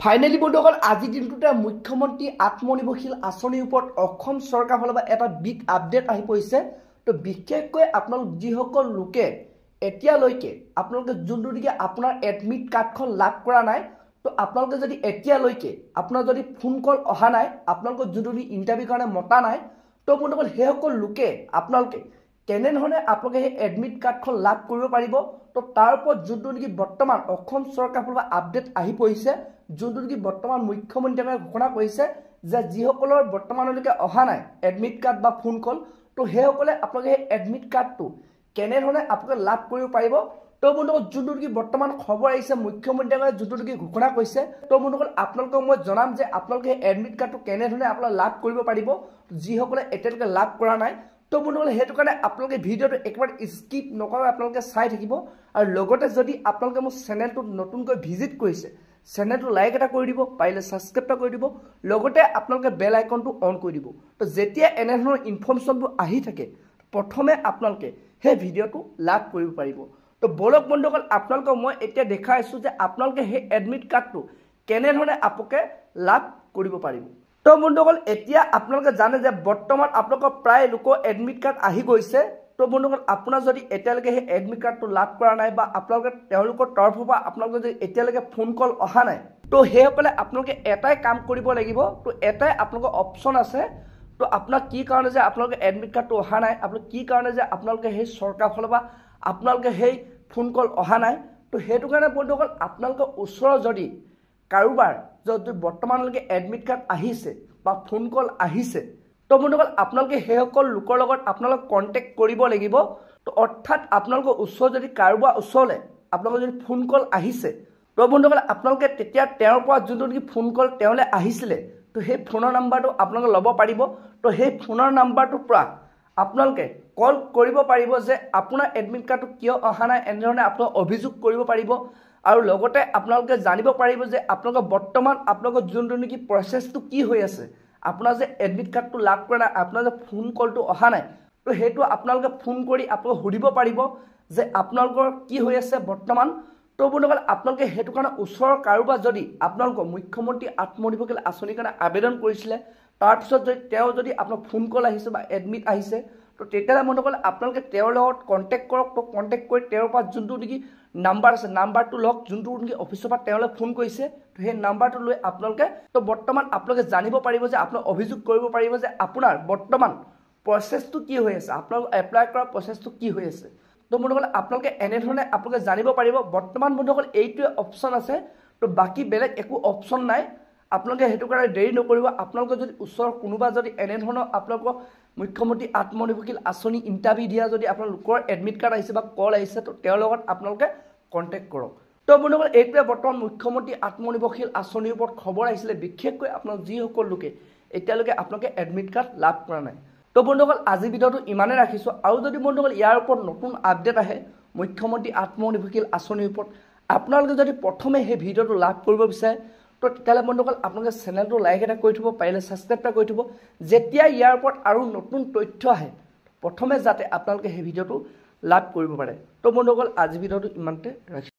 Finally বন্ধুসকল আজি দিনটোতে মুখ্যমন্ত্ৰী আত্মনিৰ্ভৰশীল আঁচনিৰ ওপৰত অসম চৰকাৰৰ ফালৰ পৰা এটা বিগ আপডেট আহি পৰিছে। তো বিশেষকৈ আপোনালোক যিসকল লোকে এতিয়ালৈকে আপোনালোকে যোনটো দিকে আপোনাৰ এডমিট কাৰ্ডখন লাভ কৰা নাই, তো আপোনালোকে যদি এতিয়ালৈকে আপোনাৰ যদি ফোন কল অহা নাই, আপোনালোকৰ যোনটো ইণ্টাৰভিউৰ কাৰণে মতা নাই, তো বন্ধুসকল সেইসকল লোকে আপোনালোকে কেনেধৰণে আপোনালোকে সেই এডমিট কাৰ্ডখন লাভ কৰিব পাৰিব। তো তাৰ ওপৰত যোনটো নেকি বৰ্তমান অসম চৰকাৰৰ ফালৰ পৰা আপডেট আহি পৰিছে, যোনটো নেকি বৰ্তমান মুখ্যমন্ত্ৰীয়ে ঘোষণা কৰিছে যে যিসকলৰ বৰ্তমানলৈকে অহা নাই এডমিট কাৰ্ড বা ফোন কল, তো সেইসকলে আপোনালোকে সেই এডমিট কাৰ্ডটো কেনেধৰণে আপোনালোকে লাভ কৰিব পাৰিব। তো বন্ধুসকল যোনটো নেকি বৰ্তমান খবৰ আহিছে মুখ্যমন্ত্ৰীয়ে যোনটো নেকি ঘোষণা কৰিছে, তো বন্ধুসকল আপোনালোকক মই জনাম যে আপোনালোকে সেই এডমিট কাৰ্ডটো কেনেধৰণে আপোনালোকে লাভ কৰিব পাৰিব যিসকলে এতিয়ালৈকে লাভ কৰা নাই। তো বন্ধুসকল সেইটো কাৰণে আপোনালোকে ভিডিঅ'টো একেবাৰে স্কিপ নকৰাকৈ আপোনালোকে চাই থাকিব। আৰু লগতে যদি আপোনালোকে মোৰ চেনেলটো নতুনকৈ ভিজিট কৰিছে, চেনেলটো লাইক এটা কৰি দিব, পাৰিলে ছাবস্ক্ৰাইব এটা কৰি দিব, লগতে আপোনালোকে বেল আইকনটো অন কৰি দিব। তো যেতিয়া এনেধৰণৰ ইনফৰ্মেশ্যনবোৰ আহি থাকে প্ৰথমে আপোনালোকে সেই ভিডিঅ'টো লাভ কৰিব পাৰিব। তো বলক বন্ধুসকল আপোনালোকক মই এতিয়া দেখাই আছোঁ যে আপোনালোকে সেই এডমিট কাৰ্ডটো কেনেধৰণে আপোনালোকে লাভ কৰিব পাৰিব। তো বন্ধুসকল এতিয়া আপোনালোকে জানে যে বৰ্তমান আপোনালোকৰ প্ৰায় লোকৰ এডমিট কাৰ্ড আহি গৈছে। তো বন্ধুসকল আপোনাৰ যদি এতিয়ালৈকে সেই এডমিট কাৰ্ডটো লাভ কৰা নাই বা আপোনালোকে তেওঁলোকৰ তৰফৰ পৰা আপোনালোকে যদি এতিয়ালৈকে ফোন কল অহা নাই, তো সেইসকলে আপোনালোকে এটাই কাম কৰিব লাগিব। তো এটাই আপোনালোকৰ অপশ্যন আছে। তো আপোনাক কি কাৰণে যে আপোনালোকে এডমিট কাৰ্ডটো অহা নাই, আপোনাক কি কাৰণে যে আপোনালোকে সেই চৰকাৰৰ ফালৰ পৰা আপোনালোকে সেই ফোন কল অহা নাই, তো সেইটো কাৰণে বন্ধুসকল আপোনালোকৰ ওচৰৰ যদি কাৰোবাৰ যদি বৰ্তমানলৈকে এডমিট কাৰ্ড আহিছে বা ফোন কল আহিছে, তো বন্ধুসকল আপোনালোকে সেইসকল লোকৰ লগত আপোনালোক কণ্টেক্ট কৰিব লাগিব। তো অৰ্থাৎ আপোনালোকৰ ওচৰত যদি কাৰোবাৰ ওচৰলৈ আপোনালোকৰ যদি ফোন কল আহিছে, তো বন্ধুসকল আপোনালোকে তেতিয়া তেওঁৰ পৰা যোনটো নেকি ফোন কল তেওঁলৈ আহিছিলে, তো সেই ফোনৰ নাম্বাৰটো আপোনালোকে ল'ব পাৰিব। তো সেই ফোনৰ নাম্বাৰটোৰ পৰা আপোনালোকে কল কৰিব পাৰিব যে আপোনাৰ এডমিট কাৰ্ডটো কিয় অহা নাই, এনেধৰণে আপোনালোকে অভিযোগ কৰিব পাৰিব। আৰু লগতে আপোনালোকে জানিব পাৰিব যে আপোনালোকৰ বৰ্তমান আপোনালোকৰ যোনটো নেকি প্ৰচেছটো কি হৈ আছে, আপোনাৰ যে এডমিট কাৰ্ডটো লাভ কৰা নাই, আপোনাৰ যে ফোন কলটো অহা নাই, তো সেইটো আপোনালোকে ফোন কৰি আপোনালোকে সুধিব পাৰিব যে আপোনালোকৰ কি হৈ আছে বৰ্তমান। তো বন্ধুসকল আপোনালোকে সেইটো কাৰণে ওচৰৰ কাৰোবাৰ যদি আপোনালোকৰ মুখ্যমন্ত্ৰী আত্মনিৰ্ভৰশীল আঁচনিৰ কাৰণে আবেদন কৰিছিলে, তাৰপিছত যদি তেওঁ যদি আপোনাৰ ফোন কল আহিছে বা এডমিট আহিছে, তো তেতিয়াহ'লে বন্ধুসকল আপোনালোকে তেওঁৰ লগত কণ্টেক্ট কৰক। তো কণ্টেক্ট কৰি তেওঁৰ পৰা যোনটো নেকি নাম্বাৰ আছে নাম্বাৰটো লওক, যোনটো নেকি অফিচৰ পৰা তেওঁলৈ ফোন কৰিছে, তো সেই নাম্বাৰটো লৈ আপোনালোকে তো বৰ্তমান আপোনালোকে জানিব পাৰিব যে আপোনাক অভিযোগ কৰিব পাৰিব যে আপোনাৰ বৰ্তমান প্ৰচেছটো কি হৈ আছে, আপোনালোকে এপ্লাই কৰা প্ৰচেছটো কি হৈ আছে। তো বন্ধুসকল আপোনালোকে এনেধৰণে আপোনালোকে জানিব পাৰিব। বৰ্তমান বন্ধুসকল এইটোৱে অপশ্যন আছে, তো বাকী বেলেগ একো অপশ্যন নাই। আপোনালোকে সেইটো কাৰণে দেৰি নকৰিব। আপোনালোকে যদি ওচৰৰ কোনোবা যদি এনেধৰণৰ আপোনালোকৰ মুখ্যমন্ত্ৰী আত্মনিৰ্ভৰশীল আঁচনি ইণ্টাৰভিউ দিয়া যদি আপোনালোকৰ এডমিট কাৰ্ড আহিছে বা কল আহিছে, তো তেওঁৰ লগত আপোনালোকে কণ্টেক্ট কৰক। তো বন্ধুসকল এইটোৱে বৰ্তমান মুখ্যমন্ত্ৰী আত্মনিৰ্ভৰশীল আঁচনিৰ ওপৰত খবৰ আহিছিলে, বিশেষকৈ আপোনালোক যিসকল লোকে এতিয়ালৈকে আপোনালোকে এডমিট কাৰ্ড লাভ কৰা নাই। তো বন্ধুসকল আজি ভিডিঅ'টো ইমানেই ৰাখিছোঁ। আৰু যদি বন্ধুসকল ইয়াৰ ওপৰত নতুন আপডেট আহে মুখ্যমন্ত্ৰী আত্মনিৰ্ভৰশীল আঁচনিৰ ওপৰত, আপোনালোকে যদি প্ৰথমে সেই ভিডিঅ'টো লাভ কৰিব বিচাৰে, তো তেতিয়াহ'লে বন্ধুসকল আপোনালোকে চেনেলটো লাইক এটা কৰি থ'ব, পাৰিলে ছাবস্ক্ৰাইব এটা কৰি থ'ব। যেতিয়া ইয়াৰ ওপৰত আৰু নতুন তথ্য আহে প্ৰথমে যাতে আপোনালোকে সেই ভিডিঅ'টো লাভ কৰিব পাৰে। তো বন্ধুসকল আজি ভিডিঅ'টো ইমানতে ৰাখিছোঁ।